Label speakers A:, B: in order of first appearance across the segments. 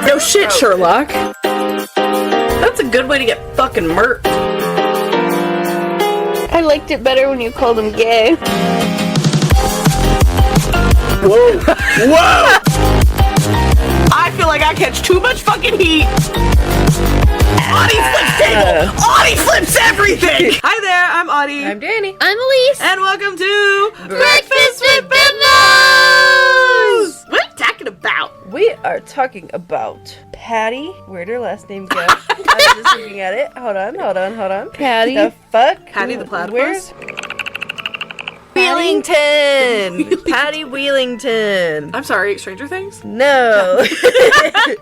A: No shit, Sherlock. That's a good way to get fucking murked.
B: I liked it better when you called him gay.
A: Whoa! Whoa! I feel like I catch too much fucking heat. Audie flips table! Audie flips everything! Hi there, I'm Audie.
C: I'm Danny.
B: I'm Elise.
A: And welcome to
B: Breakfast with Bimbos!
A: What are you talking about?
C: We are talking about Patti. Where'd her last name go? I was just looking at it. Hold on.
B: Patti.
C: The fuck?
A: Patti the platypus?
C: Where's Wheelington? Patti Wheelington.
A: I'm sorry, Stranger Things?
C: No.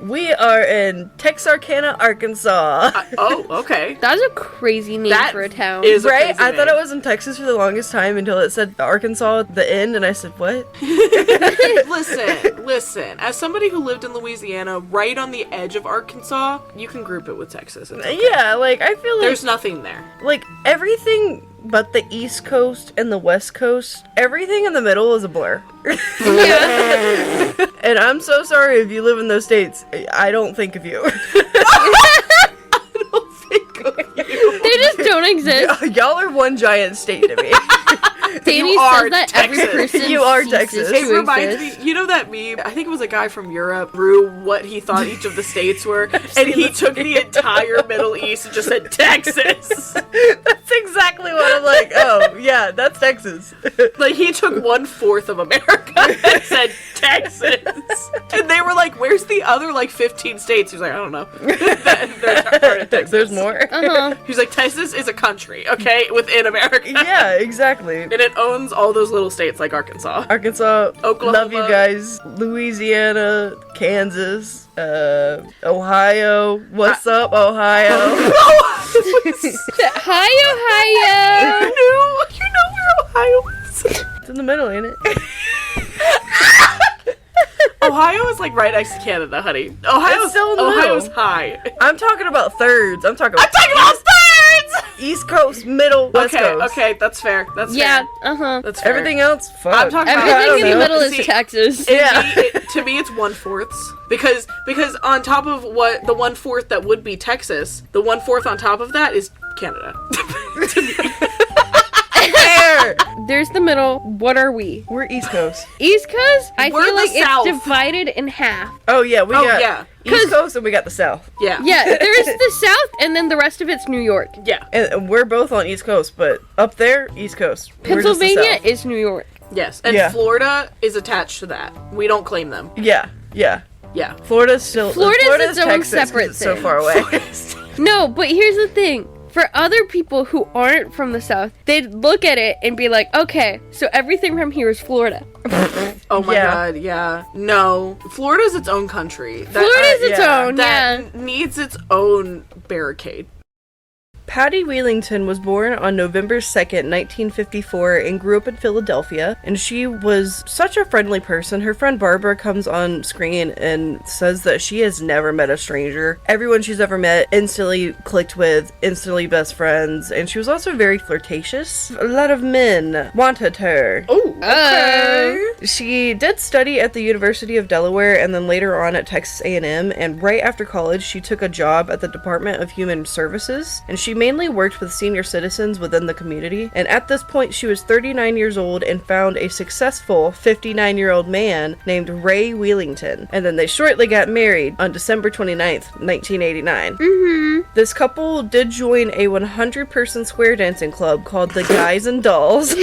C: We are in Texarkana, Arkansas.
A: Oh, okay.
B: That's a crazy name
A: That
B: for a town.
A: is a
C: Right?
A: crazy
C: I thought
A: name.
C: it was in Texas for the longest time until it said Arkansas at the end, and I said, what?
A: Listen. As somebody who lived in Louisiana, right on the edge of Arkansas, you can group it with Texas. It's okay.
C: Yeah, like, I feel like...
A: There's nothing there.
C: Like, everything but the East Coast and the West Coast, everything in the middle is a blur.
B: Yeah.
C: And I'm so sorry if you live in those states. I don't think of you.
B: They just don't exist.
C: Y'all are one giant state to me.
B: Danny
A: You are
B: says that every
A: Texas.
B: person
C: You are
B: ceases
C: Texas.
B: to
A: It reminds
B: exist.
A: me, you know that meme? I think it was a guy from Europe drew what he thought each of the states were, and he took the entire Middle East and just said Texas.
C: That's exactly what I'm like. Oh, yeah, that's Texas.
A: Like, he took 1/4 of America and said Texas. And they were like, where's the other, 15 states? He's like, I don't know. They're part of Texas.
C: There's more.
B: Uh-huh.
A: He's like, Texas is a country, okay, within America.
C: Yeah, exactly.
A: And it owns all those little states like Arkansas.
C: Arkansas,
A: Oklahoma.
C: love you guys. Louisiana, Kansas, Ohio. What's up, Ohio?
B: Hi, Ohio!
A: You know where Ohio is?
C: It's in the middle, ain't it?
A: Ohio is right next to Canada, honey.
C: It's still in the middle.
A: Ohio's high.
C: I'm talking about thirds. I'm talking about
A: thirds!
C: East Coast, middle, West Coast.
A: Okay, that's fair. That's
B: Yeah,
A: fair.
B: uh-huh.
A: That's fair.
C: Everything else, fuck.
A: I'm talking about
B: Everything in the middle is
A: See,
B: Texas.
A: To me, it's 1/4 because on top of what the 1/4 that would be Texas, the 1/4 on top of that is Canada. To me.
C: Fair.
B: There's the middle. What are we?
C: We're East Coast.
B: East Coast? I
A: We're
B: feel
A: the
B: like
A: South.
B: it's divided in half.
C: Oh yeah, we got
A: yeah.
C: East Coast and we got the South.
A: Yeah.
B: Yeah, there's the South, and then the rest of it's New York.
A: Yeah.
C: And we're both on East Coast, but up there, East Coast. We're just the
B: Pennsylvania
C: South.
B: is New York.
A: Yes. And
C: Yeah.
A: Florida is attached to that. We don't claim them.
C: Yeah.
A: Yeah.
C: Florida's still
B: Florida's its own
C: Texas 'cause
B: separate
C: it's so
B: thing.
C: far away.
B: No, but here's the thing. For other people who aren't from the South, they'd look at it and be like, okay, so everything from here is Florida.
A: Oh my
C: Yeah.
A: god, yeah. No. Florida's its own country.
B: Florida's its
C: yeah.
B: own,
A: that needs its own barricade.
C: Patti Wheelington was born on November 2nd, 1954, and grew up in Philadelphia. And she was such a friendly person. Her friend Barbara comes on screen and says that she has never met a stranger. Everyone she's ever met instantly clicked with, instantly best friends. And she was also very flirtatious. A lot of men wanted her.
A: Oh, okay.
C: She did study at the University of Delaware and then later on at Texas A&M, and right after college she took a job at the Department of Human Services, and she mainly worked with senior citizens within the community. And at this point she was 39 years old and found a successful 59-year-old man named Ray Wheelington, and then they shortly got married on December 29th, 1989. This couple did join a 100-person square dancing club called the Guys and Dolls.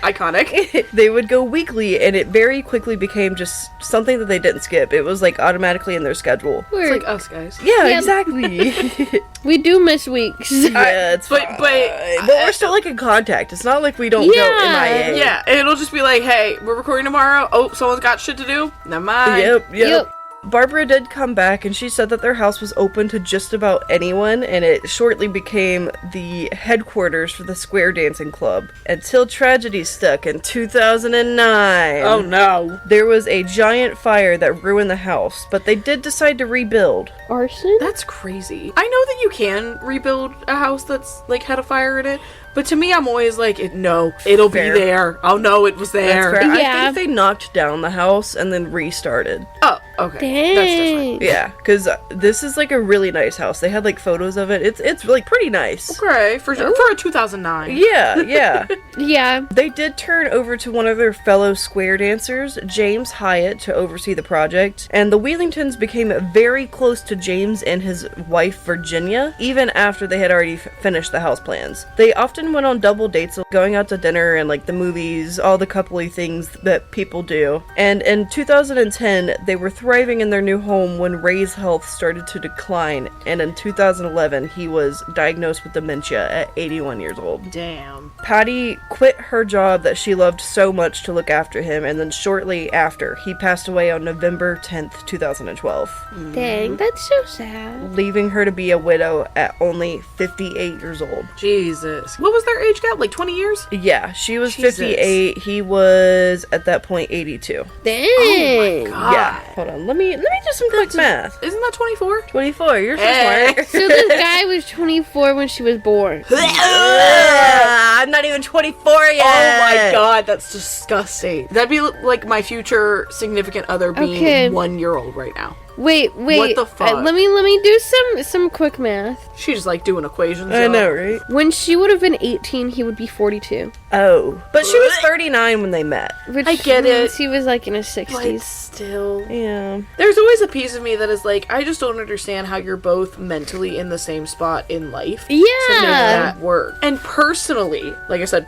A: Iconic.
C: They would go weekly, and it very quickly became just something that they didn't skip. It was automatically in their schedule.
A: It's like us, guys.
C: Yeah,
B: Yeah.
C: exactly.
B: We do miss weeks.
C: Yeah, it's
A: But-
C: fine.
A: but-
C: we're still in contact. It's not like we don't
B: Yeah.
C: go MIA.
A: Yeah, and it'll just be like, hey, we're recording tomorrow. Oh, someone's got shit to do? Never mind.
C: Yep. Barbara did come back, and she said that their house was open to just about anyone, and it shortly became the headquarters for the Square Dancing Club, until tragedy struck in 2009.
A: Oh no.
C: There was a giant fire that ruined the house, but they did decide to rebuild.
B: Arson?
A: That's crazy. I know that you can rebuild a house that's had a fire in it, But to me, I'm always like, no, it'll
C: Fair.
A: be there. I'll know it was there.
C: That's fair.
B: Yeah.
C: I think they knocked down the house and then restarted.
A: Oh, okay.
B: Dang.
A: That's different.
C: Yeah, because this is like a really nice house. They had like photos of it. It's like pretty nice.
A: Okay, for a 2009.
C: Yeah, yeah.
B: Yeah.
C: They did turn over to one of their fellow square dancers, James Hyatt, to oversee the project, and the Wheelingtons became very close to James and his wife Virginia, even after they had already finished the house plans. They often went on double dates, going out to dinner and like the movies, all the coupley things that people do. And in 2010, they were thriving in their new home when Ray's health started to decline, and in 2011, he was diagnosed with dementia at 81 years old.
A: Damn.
C: Patti quit her job that she loved so much to look after him, and then shortly after, he passed away on November 10th, 2012,
B: Dang, that's so sad.
C: leaving her to be a widow at only 58 years old.
A: Jesus. What was their age gap? Like 20 years?
C: Yeah, she was
A: Jesus.
C: 58, he was, at that point, 82.
B: Dang.
A: Oh my God.
C: Yeah, hold on, let me do some quick math.
A: Isn't that 24?
C: 24, you're so
A: Hey.
C: smart.
B: So this guy was 24 when she was born.
C: I'm not even 24 yet.
A: Oh my God, that's disgusting. That'd be like my future significant other being
B: Okay.
A: 1 year old right now.
B: Wait.
A: What the fuck?
B: Let me do some quick math.
A: She's just like doing equations.
C: I
A: y'all.
C: know, right?
B: When she would have been 18, he would be 42.
C: Oh, but she was 39 when they met.
B: Which
A: I get it.
B: means he was like in his
A: But
B: 60s.
A: still.
C: Yeah.
A: There's always a piece of me that is like, I just don't understand how you're both mentally in the same spot in life. To make
B: Yeah.
A: that work. And personally, like I said,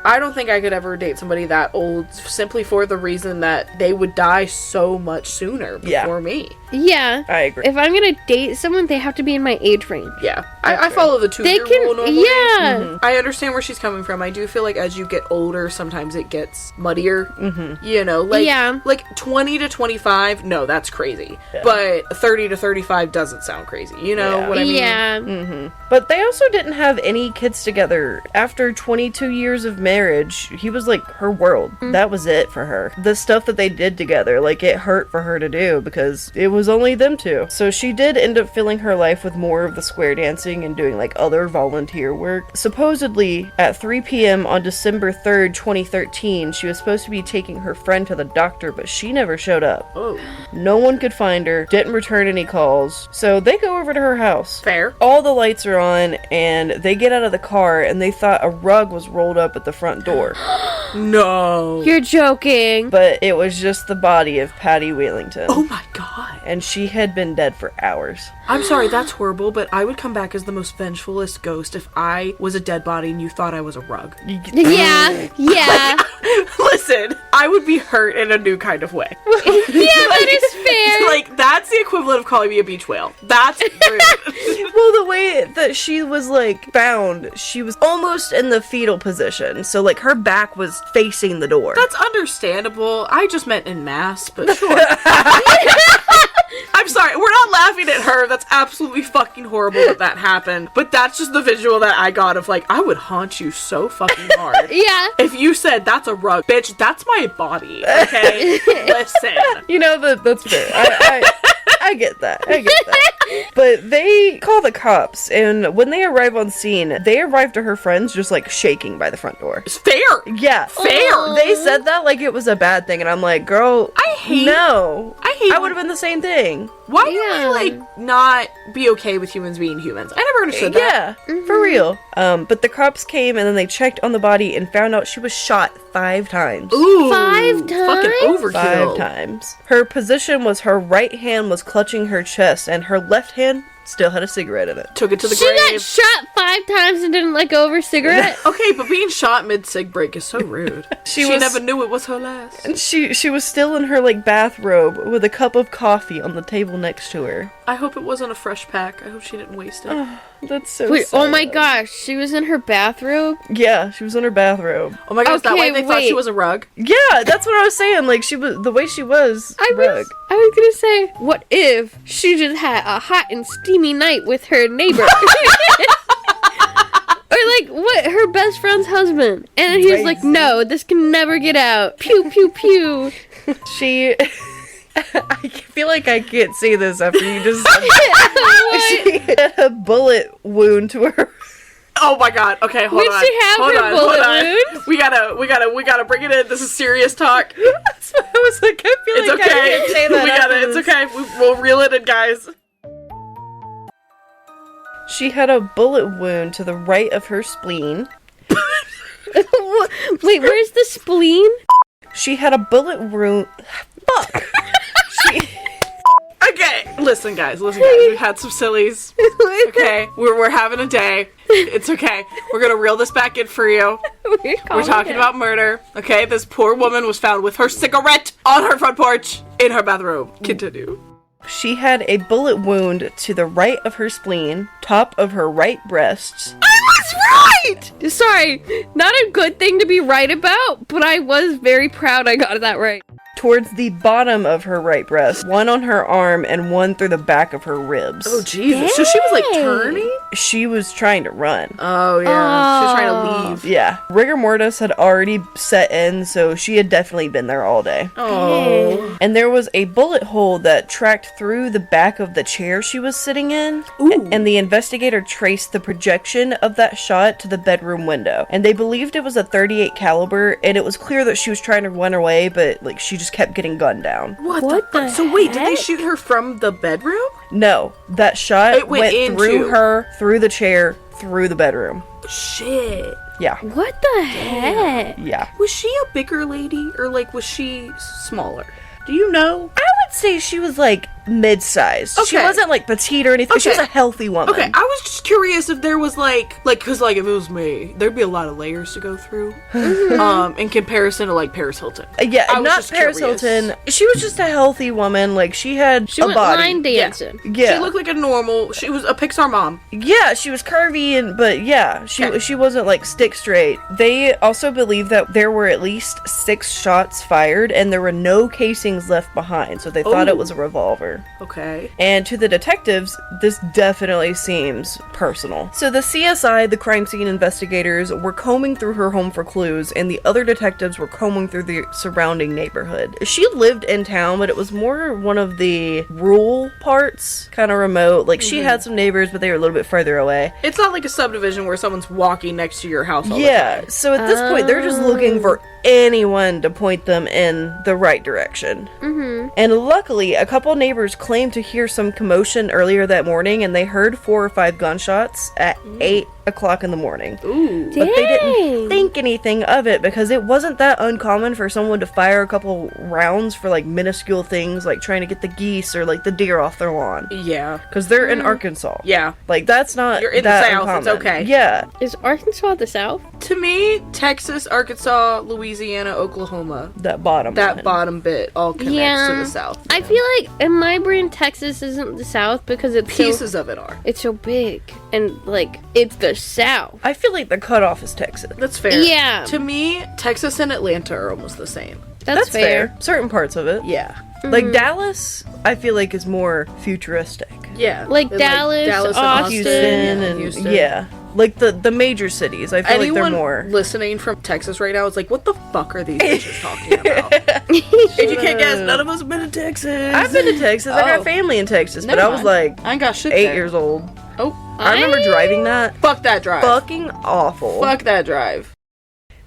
A: I don't think I could ever date somebody that old simply for the reason that they would die so much sooner before me.
B: Yeah.
C: I agree.
B: If I'm gonna date someone, they have to be in my age range.
A: Yeah. I follow the 2
B: They
A: year
B: can,
A: rule normally.
B: yeah.
A: I understand where she's coming from. I do feel like as you get older, sometimes it gets muddier. You know, like
B: Yeah.
A: like 20 to 25, no, that's crazy.
C: Yeah.
A: But 30 to 35 doesn't sound crazy. You know
C: Yeah.
A: what I mean?
B: Yeah.
C: But they also didn't have any kids together. After 22 years of marriage, he was like her world. That was it for her. The stuff that they did together, like it hurt for her to do because it was only them two. So she did end up filling her life with more of the square dancing and doing like other volunteer work. Supposedly, at 3 p.m. on December 3rd, 2013, she was supposed to be taking her friend to the doctor, but she never showed up.
A: Oh,
C: No one could find her, didn't return any calls. So they go over to her house.
A: fair.
C: All the lights are on, and they get out of the car, and they thought a rug was rolled up at the front door.
A: No.
B: You're joking.
C: But it was just the body of Patti Wheelington.
A: Oh my God.
C: And she had been dead for hours.
A: I'm sorry, that's horrible, but I would come back as the most vengefulest ghost if I was a dead body and you thought I was a rug.
B: Yeah. Yeah.
A: Listen, I would be hurt in a new kind of way.
B: Yeah, that is fair.
A: Like, that's the equivalent of calling me a beach whale. That's rude.
C: Well, the way that she was, like, found, she was almost in the fetal position. So, like, her back was facing the door.
A: That's understandable. I just meant in mass, but sure. I'm sorry, we're not laughing at her. That's absolutely fucking horrible that happened. But that's just the visual that I got of like, I would haunt you so fucking hard.
B: Yeah.
A: If you said that's a rug, bitch, that's my body. Okay, listen.
C: You know, that's fair. I get that. I get that. But they call the cops, and when they arrive on scene, they arrive to her friends just like shaking by the front door.
A: It's fair.
C: Yeah,
A: Fair.
C: They said that like it was a bad thing, and I'm like, girl,
A: I hate.
C: no.
A: I
C: would have been the same thing.
A: Why do
B: Yeah.
A: we like not be okay with humans being humans? I never understood that.
C: Yeah, for real. But the cops came and then they checked on the body and found out she was shot 5 times.
A: Ooh,
B: 5
A: fucking
B: times?
A: overkill.
C: 5 times. Her position was her right hand was clutching her chest and her left hand still had a cigarette in it.
A: Took it to the
B: She
A: grave.
B: got shot 5 times and didn't let go of her cigarette.
A: Okay, but being shot mid-sig break is so rude.
C: She
A: she
C: was-
A: never knew it was her last.
C: And she was still in her like bathrobe with a cup of coffee on the table next to her.
A: I hope it wasn't a fresh pack. I hope she didn't waste it.
C: That's so
B: Wait, oh my
C: sad.
B: gosh, she was in her bathrobe?
C: Yeah, she was in her bathrobe.
A: Oh my gosh, that
B: Okay,
A: way they thought she
B: wait.
A: was a rug.
C: Yeah, that's what I was saying. Like she was the way she was. rug.
B: I was gonna say, what if she just had a hot and steamy night with her neighbor? Or like, what, her best friend's husband. And then he was like,
C: Crazy.
B: no, this can never get out. Pew, pew, pew.
C: She. I feel like I can't say this after you just.
B: What?
C: She had a bullet wound to her
A: Oh my god. Okay, hold
B: Would
A: on.
B: she have
A: hold
B: her
A: on,
B: bullet
A: hold on.
B: wound?
A: We gotta bring it in. This is serious talk.
C: I was like, I feel
A: It's
C: like I
A: okay.
C: can't say that.
A: We gotta.
C: after
A: It's
C: this.
A: okay. We'll reel it in, guys.
C: She had a bullet wound to the right of her spleen.
B: Wait, where's the spleen?
C: She had a bullet wound. Fuck.
A: Okay, listen, guys. We had some sillies. Okay, we're having a day. It's okay. We're gonna reel this back in for you. We're talking about murder. Okay, this poor woman was found with her cigarette on her front porch in her bathroom. Continue.
C: She had a bullet wound to the right of her spleen, top of her right breast.
B: I was right! Sorry, not a good thing to be right about, but I was very proud I got that right.
C: Towards the bottom of her right breast, one on her arm and one through the back of her ribs.
A: Oh Jesus! So she was like
B: Dang.
A: turning.
C: She was trying to run.
A: Oh yeah, she was trying to leave.
C: Yeah. Rigor mortis had already set in, so she had definitely been there all day.
A: Oh.
C: And there was a bullet hole that tracked through the back of the chair she was sitting in.
A: Ooh.
C: And the investigator traced the projection of that shot to the bedroom window. And they believed it was a .38 caliber, and it was clear that she was trying to run away, but like she just kept getting gunned down.
A: What the? So wait, did they shoot her from the bedroom?
C: No, that shot
A: It went
C: through
A: into-
C: her, through the chair, through the bedroom.
A: Shit.
C: Yeah.
B: What the heck?
C: Yeah.
A: Was she a bigger lady or like was she smaller? Do you know?
C: I would say she was like mid-sized. She
A: Okay.
C: wasn't like petite or anything. She was
A: Okay.
C: a healthy woman.
A: Okay, I was just curious if there was cause like if it was me, there'd be a lot of layers to go through. In comparison to like Paris Hilton.
C: Yeah,
A: I was
C: not
A: just
C: Paris
A: curious.
C: Hilton. She was just a healthy woman. Like she had
B: She
C: a
B: went
C: body.
B: line dancing.
C: Yeah.
A: She looked like a normal. She was a Pixar mom.
C: Yeah, she was curvy but yeah,
A: Okay.
C: she wasn't like stick straight. They also believe that there were at least 6 shots fired and there were no casings left behind, so they thought
A: Oh.
C: it was a revolver.
A: Okay.
C: And to the detectives, this definitely seems personal. So the CSI, the crime scene investigators, were combing through her home for clues, and the other detectives were combing through the surrounding neighborhood. She lived in town, but it was more one of the rural parts, kind of remote. Like, she had some neighbors, but they were a little bit further away.
A: It's not like a subdivision where someone's walking next to your house all the
C: Yeah,
A: time.
C: so at this point, they're just looking for anyone to point them in the right direction. And luckily, a couple neighbors claimed to hear some commotion earlier that morning, and they heard 4 or 5 gunshots at 8 o'clock in the morning.
A: Ooh.
C: But they didn't
B: Dang.
C: think anything of it because it wasn't that uncommon for someone to fire a couple rounds for like minuscule things like trying to get the geese or like the deer off their lawn.
A: Yeah.
C: Because they're in Arkansas.
A: Yeah.
C: Like, that's not
A: You're in the
C: that
A: South, it's
C: uncommon.
A: okay.
C: Yeah.
B: Is Arkansas the South?
A: To me, Texas, Arkansas, Louisiana, Oklahoma,
C: That bottom
A: that
C: one.
A: bottom bit all connects
B: Yeah.
A: to the South.
B: I feel like in my brain, Texas isn't the South because it's
A: Pieces of it are.
B: it's so big and like it's the South.
C: I feel like the cutoff is Texas.
A: That's fair.
B: Yeah.
A: To me, Texas and Atlanta are almost the same.
B: That's fair.
C: Certain parts of it.
A: Yeah.
C: Like Dallas, I feel like is more futuristic.
A: Yeah.
B: Like Dallas,
A: and
B: Austin.
C: Houston and
A: Houston.
C: yeah. Like the major cities, I feel like
A: Anyone
C: they're more.
A: listening from Texas right now is like, what the fuck are these bitches talking about? If you can't guess, none of us have been to Texas.
C: I've been to Texas. I
A: Oh.
C: got family in Texas, but
A: Never
C: I was
A: mind.
C: like
A: I ain't got shit
C: 8
A: there.
C: years old.
A: Oh,
C: I remember driving that.
A: fuck that drive.
C: Fucking awful.
A: Fuck that drive.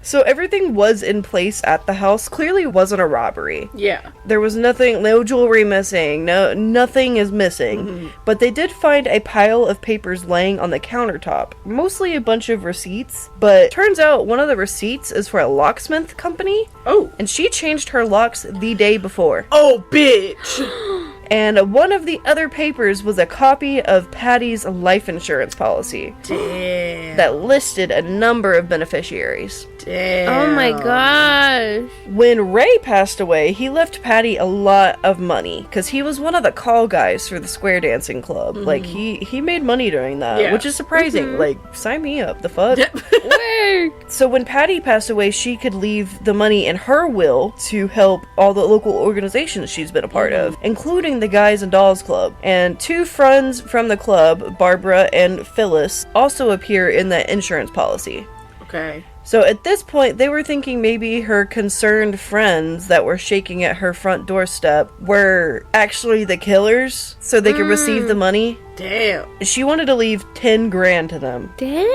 C: So everything was in place at the house. Clearly wasn't a robbery.
A: Yeah.
C: There was nothing, no jewelry missing, nothing is missing. But they did find a pile of papers laying on the countertop, mostly a bunch of receipts. But turns out one of the receipts is for a locksmith company,
A: Oh.
C: and she changed her locks the day before.
A: Oh, bitch.
C: And one of the other papers was a copy of Patty's life insurance policy
A: Damn.
C: that listed a number of beneficiaries.
A: Damn.
B: Oh my gosh.
C: When Ray passed away, he left Patty a lot of money because he was one of the call guys for the square dancing club. Like he made money doing that,
A: Yeah.
C: which is surprising. Like, sign me up, the fuck.
B: Work.
C: So when Patty passed away, she could leave the money in her will to help all the local organizations she's been a part of, including the Guys and Dolls Club. And 2 friends from the club, Barbara and Phyllis, also appear in that insurance policy.
A: Okay.
C: So at this point, they were thinking maybe her concerned friends that were shaking at her front doorstep were actually the killers so they could receive the money.
A: Damn.
C: She wanted to leave 10 grand to them.
B: Dang.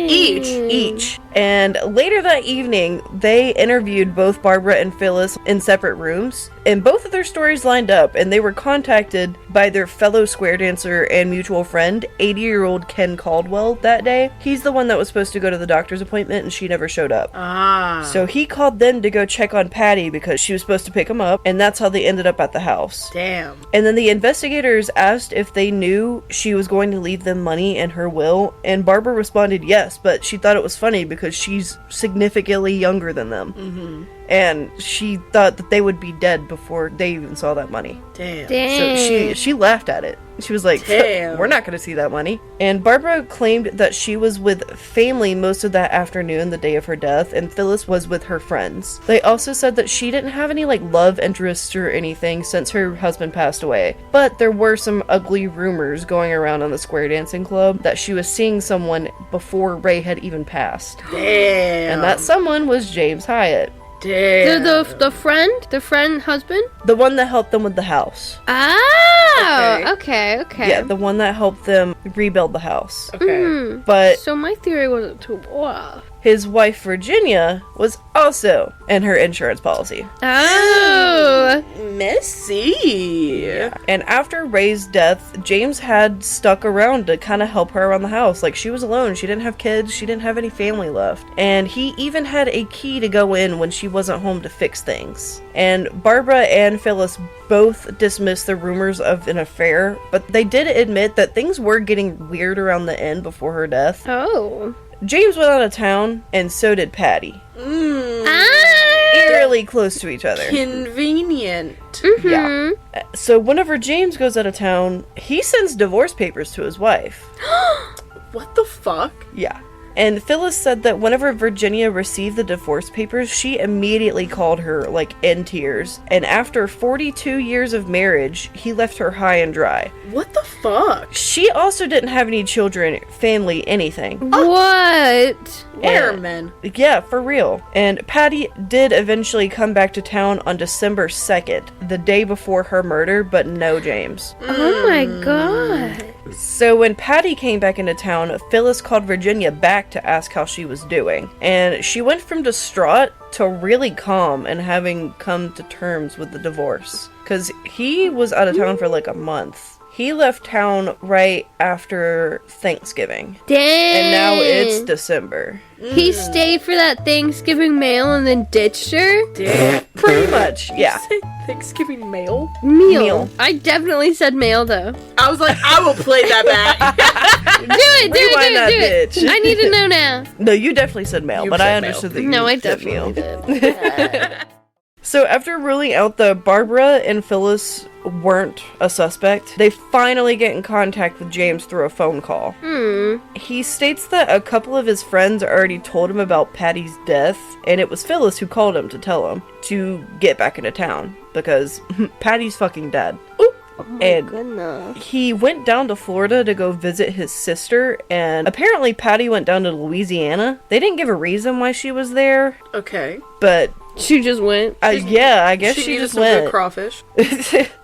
C: Each. And later that evening, they interviewed both Barbara and Phyllis in separate rooms, and both of their stories lined up, and they were contacted by their fellow square dancer and mutual friend, 80-year-old Ken Caldwell, that day. He's the one that was supposed to go to the doctor's appointment, and she never showed up. So he called them to go check on Patti because she was supposed to pick him up, and that's how they ended up at the house.
A: Damn.
C: And then the investigators asked if they knew she was going to leave them money in her will, and Barbara responded yes, but she thought it was funny because she's significantly younger than them. And she thought that they would be dead before they even saw that money.
A: Damn.
C: So she laughed at it. She was like,
A: Damn.
C: we're not going to see that money. And Barbara claimed that she was with family most of that afternoon, the day of her death, and Phyllis was with her friends. They also said that she didn't have any love interests or anything since her husband passed away. But there were some ugly rumors going around on the square dancing club that she was seeing someone before Ray had even passed.
A: Damn.
C: And that someone was James Hyatt.
A: Damn.
B: The friend husband?
C: The one that helped them with the house.
B: Okay.
C: Yeah, the one that helped them rebuild the house.
A: Okay.
C: But
B: So my theory wasn't too off.
C: his wife Virginia was also in her insurance policy.
B: Oh.
A: Messy.
C: And after Ray's death, James had stuck around to kind of help her around the house. She was alone. She didn't have kids. She didn't have any family left. And he even had a key to go in when she wasn't home to fix things. And Barbara and Phyllis both dismissed the rumors of an affair, but they did admit that things were getting weird around the end before her death.
B: Oh.
C: James went out of town, and so did Patti. Eerily close to each other.
A: Convenient.
C: Yeah. So whenever James goes out of town, he sends divorce papers to his wife.
A: What the fuck?
C: Yeah. And Phyllis said that whenever Virginia received the divorce papers, she immediately called her, in tears. And after 42 years of marriage, he left her high and dry.
A: What the fuck?
C: She also didn't have any children, family, anything.
B: What?
A: Where, men?
C: Yeah, for real. And Patti did eventually come back to town on December 2nd, the day before her murder, but no James.
B: Oh my god.
C: So when Patti came back into town, Phyllis called Virginia back to ask how she was doing. And she went from distraught to really calm and having come to terms with the divorce. Because he was out of town for a month. He left town right after Thanksgiving.
B: Dang.
C: And now it's December.
B: He stayed for that Thanksgiving mail and then ditched her?
A: Damn.
C: Pretty much, yeah.
A: Thanksgiving mail?
B: Meal. I definitely said mail though.
A: I was like, I will play that back.
B: Do it.
C: bitch.
B: I need to know now.
C: No, you definitely said mail,
A: You
C: but
A: said
C: I
A: mail.
C: understood that you
B: No, I
C: said
B: definitely
C: meal.
B: did.
C: So after ruling out that Barbara and Phyllis weren't a suspect, they finally get in contact with James through a phone call. He states that a couple of his friends already told him about Patti's death, and it was Phyllis who called him to tell him to get back into town, because Patti's fucking dead. And
B: Goodness.
C: he went down to Florida to go visit his sister, and apparently Patti went down to Louisiana. They didn't give a reason why she was there,
A: Okay.
C: but
B: She just went.
C: I guess she
A: needed
C: just
A: some
C: went.
A: good crawfish.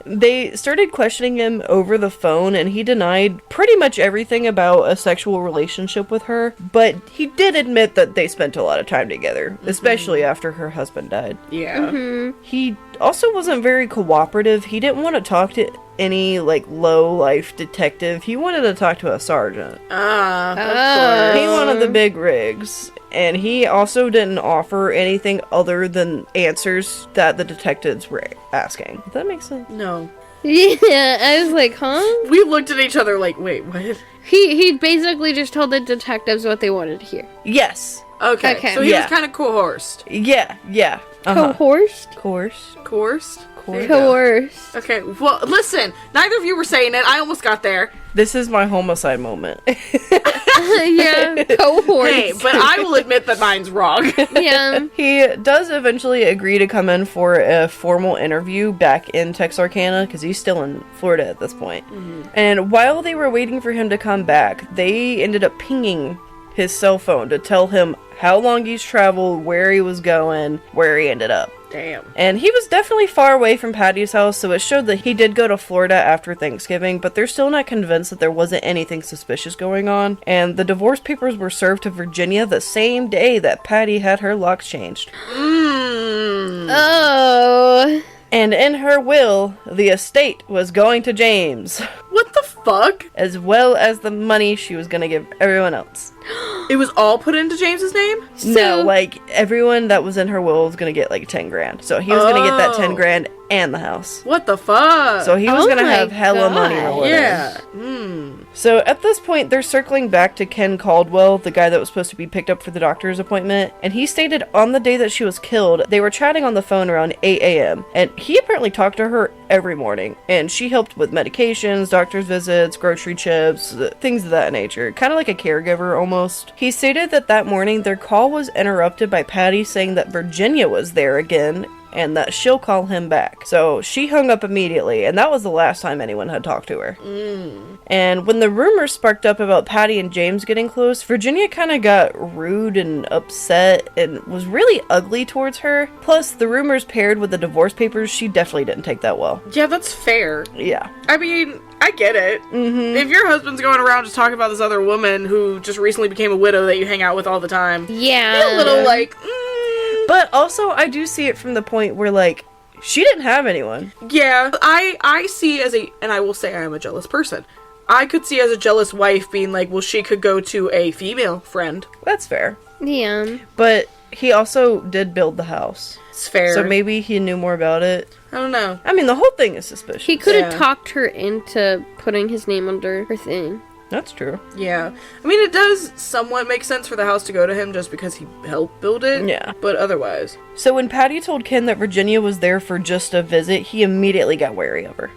C: They started questioning him over the phone, and he denied pretty much everything about a sexual relationship with her, but he did admit that they spent a lot of time together, especially after her husband died.
A: Yeah.
C: He also wasn't very cooperative. He didn't want to talk to any low-life detective. He wanted to talk to a sergeant.
A: Of course.
C: He wanted the big rigs. And he also didn't offer anything other than answers that the detectives were asking. Does that make sense?
A: No.
B: Yeah, I was like, huh?
A: We looked at each other like, wait, what?
B: He basically just told the detectives what they wanted to hear.
C: Yes.
A: Okay.
B: Okay.
A: So he
C: Yeah.
A: was kind of coerced.
C: Yeah.
B: Coerced?
C: Course.
A: Coerced? There you go.
B: Coerced.
A: Okay, well, listen. Neither of you were saying it. I almost got there.
C: This is my homicide moment.
B: Yeah, coerced.
A: Hey, but I will admit that mine's wrong.
B: Yeah.
C: He does eventually agree to come in for a formal interview back in Texarkana, because he's still in Florida at this point. And while they were waiting for him to come back, they ended up pinging his cell phone to tell him how long he's traveled, where he was going, where he ended up.
A: Damn.
C: And he was definitely far away from Patty's house, so it showed that he did go to Florida after Thanksgiving, but they're still not convinced that there wasn't anything suspicious going on. And the divorce papers were served to Virginia the same day that Patti had her locks changed.
B: Oh.
C: And in her will, the estate was going to James,
A: What the fuck?
C: as well as the money she was going to give everyone else.
A: It was all put into James's name?
C: No, like, everyone that was in her will was going to get, like, 10 grand. So he was going to get that 10 grand and the house.
A: What the fuck?
C: So he was
B: Oh
C: going to
B: my
C: have hella money
B: God.
C: rolling in.
A: yeah.
C: So at this point, they're circling back to Ken Caldwell, the guy that was supposed to be picked up for the doctor's appointment, and he stated on the day that she was killed, they were chatting on the phone around 8 a.m., and he apparently talked to her every morning, and she helped with medications, doctor's visits, grocery chips, things of that nature, kind of like a caregiver almost. He stated that that morning their call was interrupted by Patti saying that Virginia was there again, and that she'll call him back. So she hung up immediately, and that was the last time anyone had talked to her. And when the rumors sparked up about Patti and James getting close, Virginia kind of got rude and upset and was really ugly towards her. Plus, the rumors paired with the divorce papers, she definitely didn't take that well.
A: Yeah, that's fair.
C: Yeah.
A: I mean, I get it. If your husband's going around just talking about this other woman who just recently became a widow that you hang out with all the time,
B: Yeah.
A: you're a little like,
C: But also, I do see it from the point where, like, she didn't have anyone.
A: yeah. I see as and I will say I am a jealous person. I could see as a jealous wife being like, well, she could go to a female friend.
C: That's fair.
B: Yeah.
C: But he also did build the house.
A: It's fair.
C: So maybe he knew more about it.
A: I don't know.
C: I mean, the whole thing is suspicious.
B: He could have
A: Yeah.
B: talked her into putting his name under her thing.
C: That's true.
A: Yeah. I mean, it does somewhat make sense for the house to go to him just because he helped build it.
C: Yeah.
A: But otherwise.
C: So when Patti told Ken that Virginia was there for just a visit, he immediately got wary of her.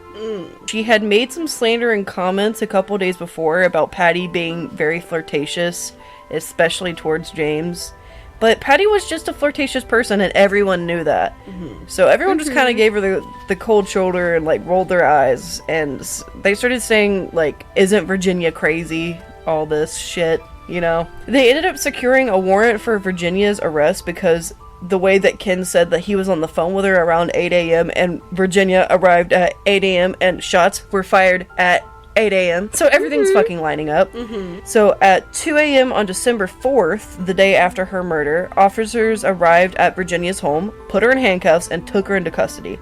C: She had made some slandering comments a couple days before about Patti being very flirtatious, especially towards James. But Patti was just a flirtatious person, and everyone knew that. So everyone just kind of gave her the cold shoulder and, like, rolled their eyes. And they started saying, like, isn't Virginia crazy? All this shit, you know? They ended up securing a warrant for Virginia's arrest because the way that Ken said that he was on the phone with her around 8 a.m. and Virginia arrived at 8 a.m. and shots were fired at 8 a.m. So everything's fucking lining up. So at 2 a.m. on December 4th, the day after her murder, officers arrived at Virginia's home, put her in handcuffs, and took her into custody.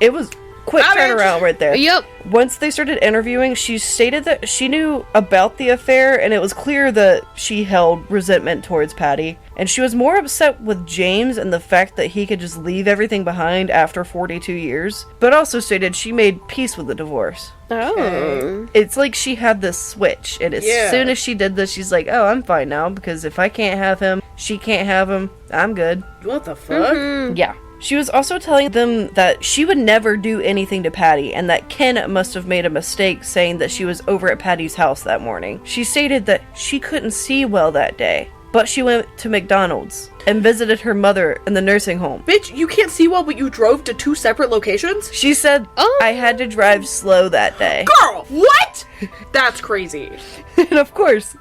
C: It was quick turnaround right there.
B: Yep.
C: Once they started interviewing, she stated that she knew about the affair, and it was clear that she held resentment towards Patti. And she was more upset with James and the fact that he could just leave everything behind after 42 years, but also stated she made peace with the divorce.
B: Oh.
C: It's like she had this switch, and as
A: Yeah.
C: soon as she did this, she's like, oh, I'm fine now, because if I can't have him, she can't have him, I'm good.
A: What the fuck?
C: Yeah. She was also telling them that she would never do anything to Patti, and that Ken must have made a mistake saying that she was over at Patti's house that morning. She stated that she couldn't see well that day, but she went to McDonald's and visited her mother in the nursing home.
A: Bitch, you can't see well, but you drove to 2 separate locations?
C: She said,
B: Oh.
C: I had to drive slow that day.
A: Girl, what? That's crazy.
C: And of course,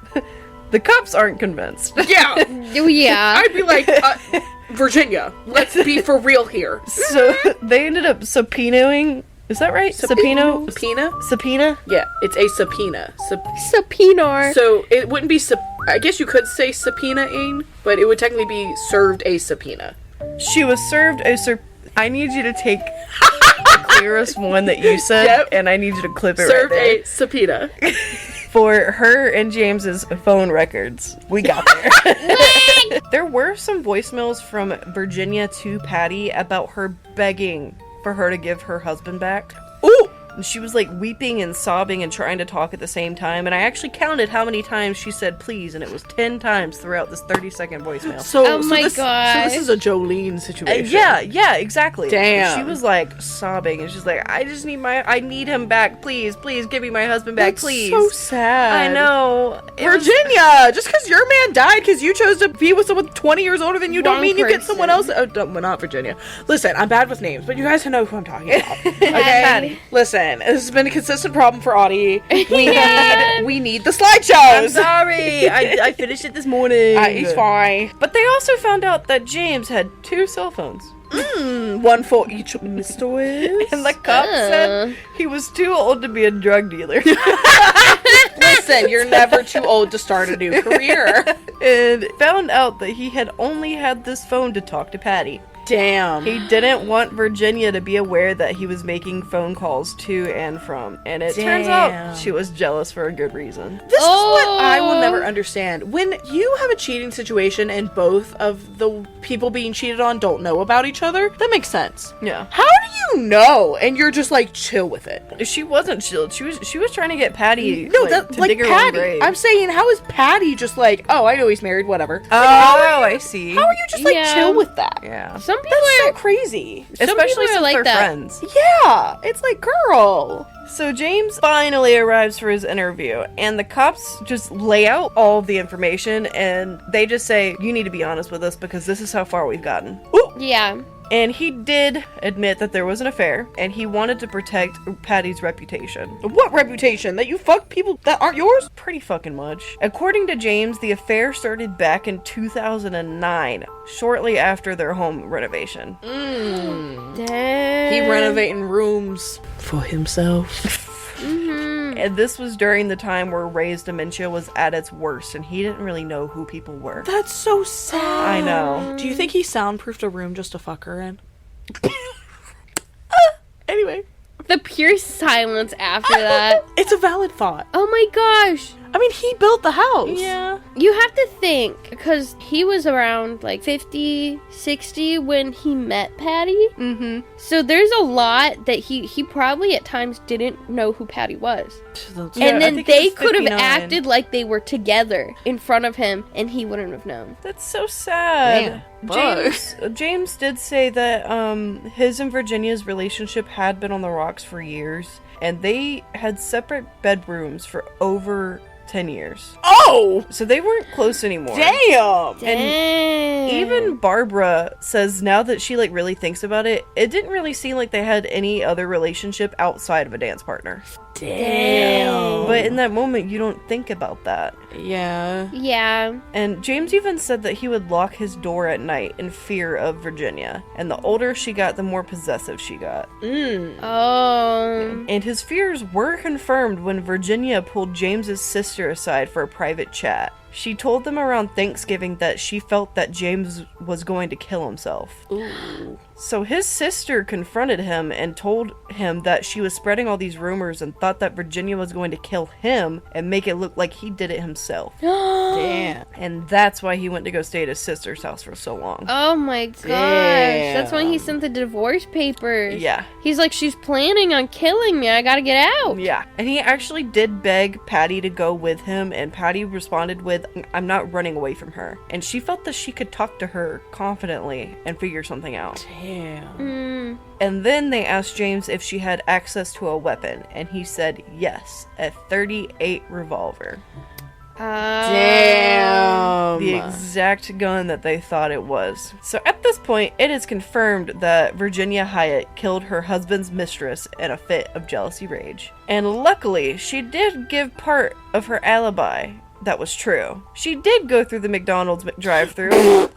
C: the cops aren't convinced.
A: Yeah.
B: Yeah.
A: I'd be like, Virginia, let's be for real here.
C: So they ended up subpoenaing. Is that right? Subpoena?
A: Subpoena? Yeah, it's a subpoena.
B: Subpoena.
A: So it wouldn't be I guess you could say subpoenaing, but it would technically be served a subpoena.
C: She was served a I need you to take the clearest one that you said,
A: Yep.
C: and I need you to clip it
A: Served
C: right there.
A: a subpoena.
C: For her and James's phone records. We got there. There were some voicemails from Virginia to Patti about her begging for her to give her husband back.
A: Ooh!
C: And she was like weeping and sobbing and trying to talk at the same time. And I actually counted how many times she said please, and it was 10 times throughout this 30-second voicemail.
B: Oh my God.
A: So this is a Jolene situation.
C: Yeah, exactly.
A: Damn.
C: She was like sobbing, and she's like, I need him back, please, give me my husband back,
A: That's
C: please.
A: so sad.
C: I know. It was-
A: Virginia, just because your man died because you chose to be with someone 20 years older than you don't
B: Wrong
A: mean you get
B: person.
A: someone else. Oh, well, not Virginia. Listen, I'm bad with names, but you guys know who I'm talking about. Okay?
C: Patty.
A: Listen, listen, this has been a consistent problem for Audie. We need the slideshows.
C: I'm sorry. I finished it this morning.
A: He's fine.
C: But they also found out that James had 2 cell phones.
A: One for each Mr. Wiz.
C: And the cop said he was too old to be a drug dealer.
A: Listen, you're never too old to start a new career.
C: And found out that he had only had this phone to talk to Patti.
A: Damn.
C: He didn't want Virginia to be aware that he was making phone calls to and from. And it turns out she was jealous for a good reason.
A: This is what I will never understand. When you have a cheating situation and both of the people being cheated on don't know about each other, that makes sense.
C: Yeah.
A: How do you know? And you're just like chill with it.
C: She wasn't chilled. She was trying to get Patti
A: No,
C: to
A: like
C: dig her own
A: Patti.
C: grave.
A: I'm saying, how is Patti just like, oh, I know he's married, whatever.
C: I see.
A: How are you just like chill with that?
C: Yeah.
B: Some people
A: That's
B: are
A: so crazy.
C: Especially
B: are
C: since
B: like
C: they're
B: that.
C: friends.
A: Yeah, it's like, girl.
C: So James finally arrives for his interview, and the cops just lay out all of the information, and they just say, you need to be honest with us because this is how far we've gotten. Ooh.
B: Yeah.
C: And he did admit that there was an affair, and he wanted to protect Patty's reputation.
A: What reputation? That you fuck people that aren't yours?
C: Pretty fucking much. According to James, the affair started back in 2009, shortly after their home renovation.
B: Damn.
A: He renovating rooms for himself.
C: And this was during the time where Ray's dementia was at its worst, and he didn't really know who people were.
A: That's so sad.
C: I know.
A: Do you think he soundproofed a room just to fuck her in? Anyway.
B: The pure silence after that.
A: It's a valid thought.
B: Oh my gosh.
A: I mean, he built the house.
C: Yeah.
B: You have to think, because he was around like 50, 60 when he met Patti.
C: Mm-hmm.
B: So there's a lot that he probably at times didn't know who Patti was.
C: Yeah,
B: And
C: I
B: then
C: think it
B: they
C: was
B: could have
C: 59.
B: acted like they were together in front of him, and he wouldn't have known.
C: That's so sad.
A: Damn.
C: James did say that his and Virginia's relationship had been on the rocks for years, and they had separate bedrooms for over 10 years.
A: Oh!
C: So they weren't close anymore.
A: Damn!
B: Dang.
C: Even Barbara says now that she like really thinks about it, it didn't really seem like they had any other relationship outside of a dance partner.
A: Damn.
C: But in that moment, you don't think about that.
A: Yeah.
B: Yeah.
C: And James even said that he would lock his door at night in fear of Virginia. And the older she got, the more possessive she got.
B: Oh.
C: And his fears were confirmed when Virginia pulled James's sister aside for a private chat. She told them around Thanksgiving that she felt that James was going to kill himself.
A: Ooh.
C: So his sister confronted him and told him that she was spreading all these rumors and thought that Virginia was going to kill him and make it look like he did it himself.
A: Damn.
C: And that's why he went to go stay at his sister's house for so long.
B: Oh my gosh. That's when he sent the divorce papers.
C: Yeah.
B: He's like, she's planning on killing me. I gotta get out.
C: Yeah. And he actually did beg Patti to go with him, and Patti responded with, I'm not running away from her. And she felt that she could talk to her confidently and figure something out.
A: Damn.
C: And then they asked James if she had access to a weapon, and he said yes, a .38 revolver.
A: Damn.
C: The exact gun that they thought it was. So at this point, it is confirmed that Virginia Hyatt killed her husband's mistress in a fit of jealousy rage. And luckily, she did give part of her alibi that was true. She did go through the McDonald's drive-thru,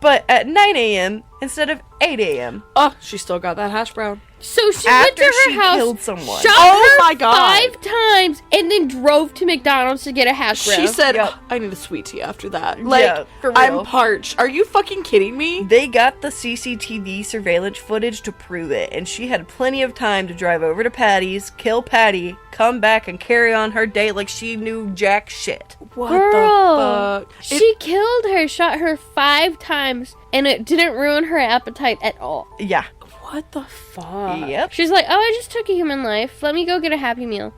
C: but at 9 a.m. instead of 8 a.m.
A: Oh, she still got that hash brown.
B: So she went to
C: After
B: her
C: she
B: house,
C: killed someone.
B: shot
A: Oh
B: her
A: my God.
B: 5 times, and then drove to McDonald's to get a hash brown.
A: She said,
C: Yep.
A: I need a sweet tea after that. Like,
C: Yeah, for real.
A: I'm parched. Are you fucking kidding me?
C: They got the CCTV surveillance footage to prove it, and she had plenty of time to drive over to Patty's, kill Patti, come back and carry on her day like she knew jack shit.
A: What
B: Girl,
A: the fuck?
B: she killed her, shot her 5 times, and it didn't ruin her appetite at all.
C: Yeah.
A: What the fuck?
C: Yep.
B: She's like, oh, I just took a human life. Let me go get a Happy Meal.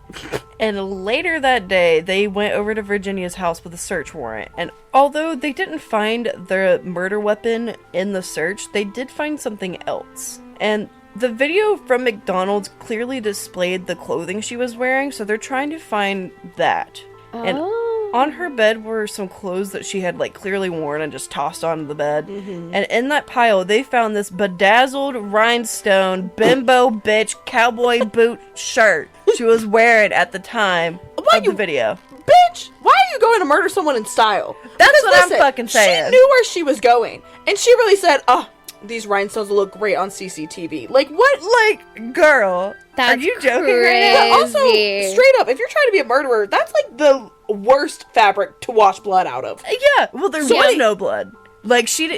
C: And later that day, they went over to Virginia's house with a search warrant. And although they didn't find the murder weapon in the search, they did find something else. And the video from McDonald's clearly displayed the clothing she was wearing, so they're trying to find that. And
B: Oh.
C: On her bed were some clothes that she had, like, clearly worn and just tossed onto the bed. And in that pile, they found this bedazzled rhinestone bimbo bitch cowboy boot shirt she was wearing at the time of the video.
A: Bitch, why are you going to murder someone in style?
C: That's
A: Because
C: what I'm fucking saying.
A: She knew where she was going. And she really said, oh, these rhinestones will look great on CCTV. Like, what?
C: Like, girl,
B: That's
C: are you joking right now?
A: But also, straight up, if you're trying to be a murderer, that's like the worst fabric to wash blood out of.
C: Yeah, well, there
A: So
C: was
A: wait.
C: no blood. Like, she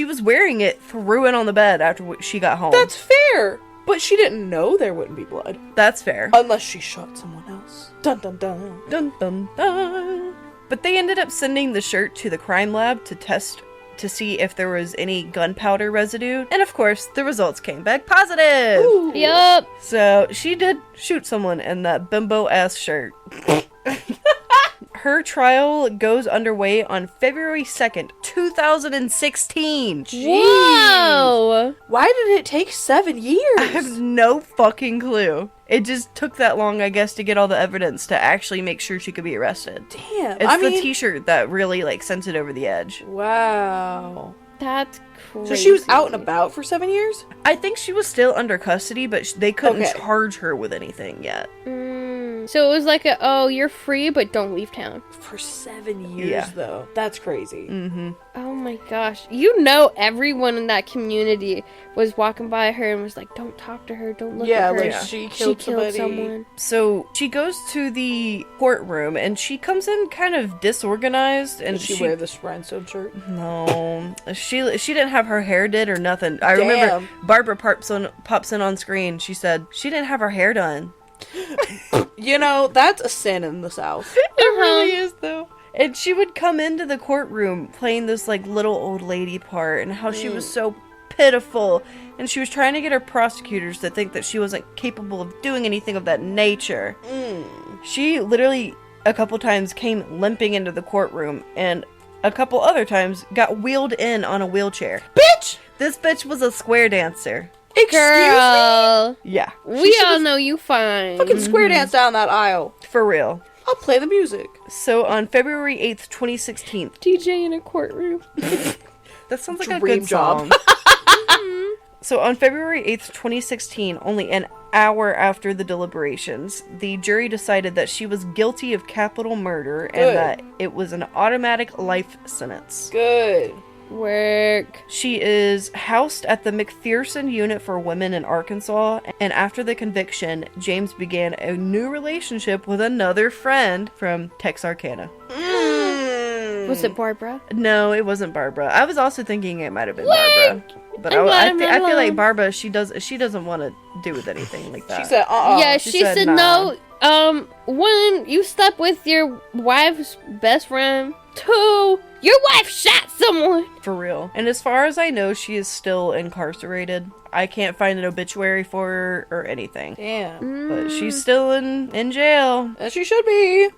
C: was wearing it, threw it on the bed after she got home.
A: That's fair. But she didn't know there wouldn't be blood.
C: That's fair.
A: Unless she shot someone else. Dun dun dun.
C: Dun dun dun. But they ended up sending the shirt to the crime lab to test to see if there was any gunpowder residue. And of course, the results came back positive.
A: Ooh.
B: Yup.
C: So she did shoot someone in that bimbo-ass shirt. Her trial goes underway on February 2nd, 2016.
B: Whoa.
A: Why did it take 7 years?
C: I have no fucking clue. It just took that long, I guess, to get all the evidence to actually make sure she could be arrested.
A: Damn.
C: It's the t-shirt that really, like, sent it over the edge.
A: Wow.
B: That's crazy.
A: So she was out and about for 7 years?
C: I think she was still under custody, but they couldn't
A: Okay.
C: charge her with anything yet.
B: So it was like you're free, but don't leave town.
A: For 7 years,
C: Yeah.
A: though. That's crazy.
C: Mm-hmm.
B: Oh my gosh. You know everyone in that community was walking by her and was like, don't talk to her, don't look
A: Yeah,
B: at her.
A: like she killed somebody.
B: someone.
C: So she goes to the courtroom, and she comes in kind of disorganized. And
A: Did she wear this rhinestone shirt?
C: No, she didn't have her hair did or nothing. I remember
A: Damn.
C: Barbara pops in on screen. She said she didn't have her hair done.
A: You know, that's a sin in the South.
C: It really is, though. And she would come into the courtroom playing this, like, little old lady part, and how she was so pitiful, and she was trying to get her prosecutors to think that she wasn't capable of doing anything of that nature. She literally, a couple times, came limping into the courtroom, and a couple other times got wheeled in on a wheelchair.
A: Bitch!
C: This bitch was a square dancer.
A: Excuse me?
B: Girl.
C: Yeah,
B: We all know you fine.
A: Fucking square dance down that aisle.
C: for real.
A: I'll play the music.
C: So on February 8th, 2016,
B: DJ in a courtroom.
C: that sounds like a
A: Dream
C: good
A: job.
C: song. So on February 8th, 2016, only an hour after the deliberations, the jury decided that she was guilty of capital murder
A: Good.
C: and that it was an automatic life sentence.
A: Good.
B: Work.
C: She is housed at the McPherson Unit for Women in Arkansas, and after the conviction, James began a new relationship with another friend from Texarkana.
B: Was it Barbara?
C: No, it wasn't Barbara. I was also thinking it might have been Barbara. But I feel like Barbara, she doesn't want to do with anything like that.
A: She said,
B: Yeah,
C: she
B: she
C: said
B: said
C: nah.
B: no. One, you slept with your wife's best friend. Two, your wife shot someone.
C: For real. And as far as I know, she is still incarcerated. I can't find an obituary for her or anything.
A: damn.
C: But she's still in jail.
A: As she should be.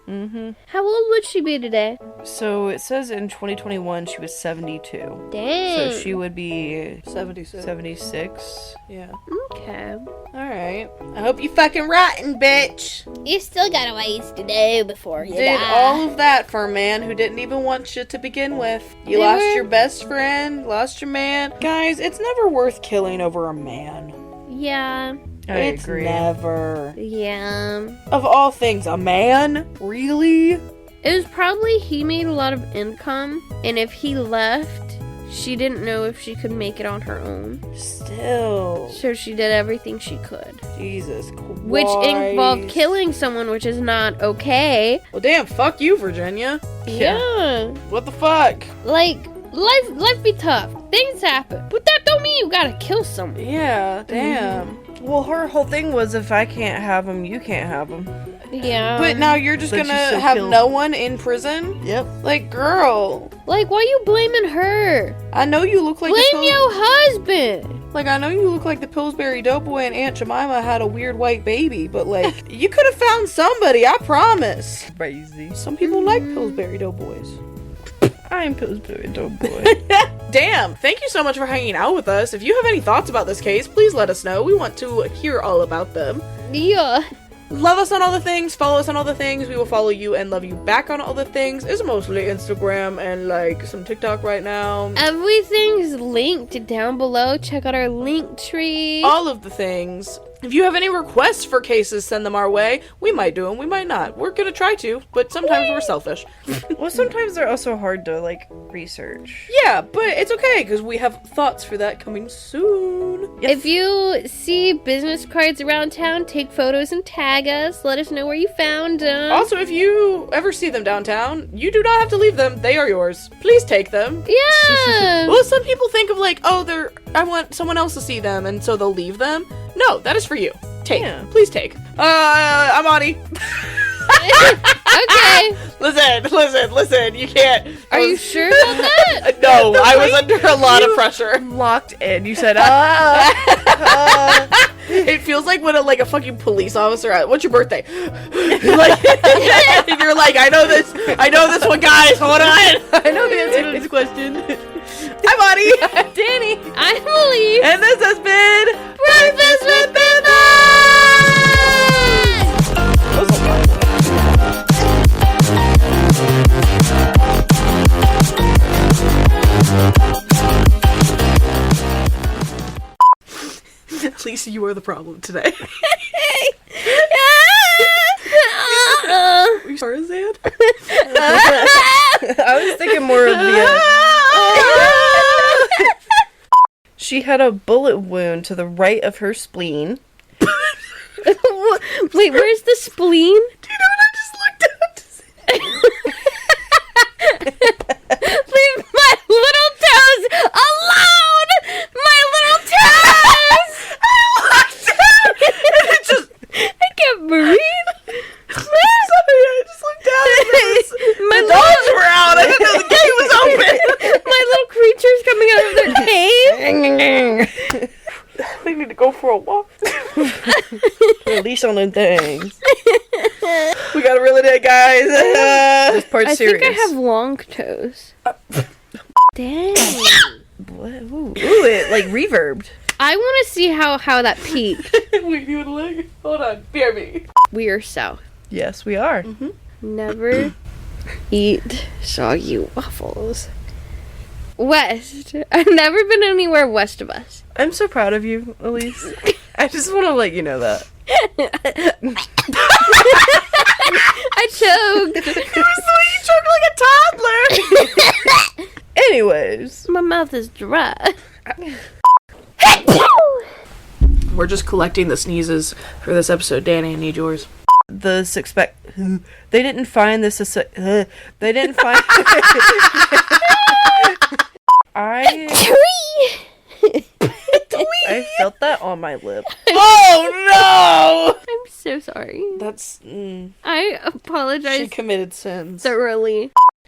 B: How old would she be today?
C: So it says in 2021 she was 72.
B: Dang.
C: So she would be
A: 76.
C: 76.
A: Yeah.
B: Okay.
A: Alright. I hope you fucking rotten, bitch.
B: You still got a ways to do before you
A: Did all of that for a man who didn't even want you to begin with. You
B: They
A: lost
B: were-
A: your best friend, lost your man. Guys, it's never worth killing over a man.
B: Yeah.
C: I
A: It's
C: agree.
A: never.
B: Yeah.
A: Of all things, a man? Really?
B: It was probably he made a lot of income, and if he left, she didn't know if she could make it on her own.
A: Still.
B: So she did everything she could.
A: Jesus Christ.
B: Which involved killing someone, which is not okay.
A: Well, damn, fuck you, Virginia.
B: Yeah.
A: What the fuck?
B: Like, life be tough. Things happen. But that don't mean you gotta kill someone.
A: Yeah, damn.
C: Well, her whole thing was if I can't have him, you can't have him.
B: Yeah.
A: But now you're just
C: But
A: gonna
C: she still
A: have
C: killed-
A: no one in prison?
C: Yep.
A: Like, girl,
B: like, why you blaming her?
A: I know you look like
B: Blame your husband.
A: Like, I know you look like the Pillsbury Doughboy and Aunt Jemima had a weird white baby, but, like, you could have found somebody, I promise.
C: Crazy.
A: Some people like Pillsbury Doughboys.
C: I'm Pillsbury Doughboy.
A: Damn, thank you so much for hanging out with us. If you have any thoughts about this case, please let us know. We want to hear all about them.
B: Yeah.
A: Love us on all the things, follow us on all the things. We will follow you and love you back on all the things. It's mostly Instagram and like some TikTok right now.
B: Everything's linked down below. Check out our link tree.
A: All of the things. If you have any requests for cases, send them our way. We might do them, we might not. We're gonna try to, but sometimes we're selfish.
C: Well, sometimes they're also hard to, like, research.
A: Yeah, but it's okay, because we have thoughts for that coming soon.
B: If you see business cards around town, take photos and tag us. Let us know where you found them.
A: Also, if you ever see them downtown, you do not have to leave them. They are yours. Please take them.
B: Yeah.
A: Well, some people think of like, oh, I want someone else to see them, and so they'll leave them. No, that is for you. Take.
C: Yeah.
A: Please take. I'm Ani.
B: Okay.
A: Listen. You can't.
B: Are you sure about that?
A: No, I was under a lot of pressure.
C: Locked in. You said,
A: It feels like when a fucking police officer. What's your birthday? Like, and you're like, I know this one, guys. Hold on. I know the answer to this question. I'm Bonnie.
C: I'm Danny.
B: I'm Elise.
C: And this has been
B: Breakfast with Business!
A: At least you are the problem today. Are you Tarzan?
C: I was thinking more of the. She had a bullet wound to the right of her spleen.
B: Wait, where's the spleen?
A: Do you know what I just looked up to say?
B: Leave my little toes alone! My little toes!
A: I looked down and it just.
B: I can't breathe.
A: Sorry, I just looked down and
B: My
A: the dogs were out. I didn't know the gate was open.
B: My little creatures coming out of their cave.
A: They need to go for a walk.
C: Release on them things.
A: We gotta reel it in, guys.
C: This part's
B: I
C: serious.
B: think I have long toes. Dang.
C: What? Ooh, it like reverbed.
B: I want to see how that peaked.
A: Wait, you wanna look? Hold on, BRB.
B: We are south.
C: Yes, we are.
B: Never eat soggy waffles. West. I've never been anywhere west of us.
C: I'm so proud of you, Elise. I just want to let you know that.
B: I choked.
A: It was the way you choked like a toddler.
C: Anyways.
B: My mouth is dry.
A: We're just collecting the sneezes for this episode. Danny, I need yours.
C: The suspect. They didn't find this. They didn't find. I felt that on my lip.
A: Oh no!
B: I'm so sorry.
A: That's.
B: I apologize
A: She committed sins.
B: thoroughly.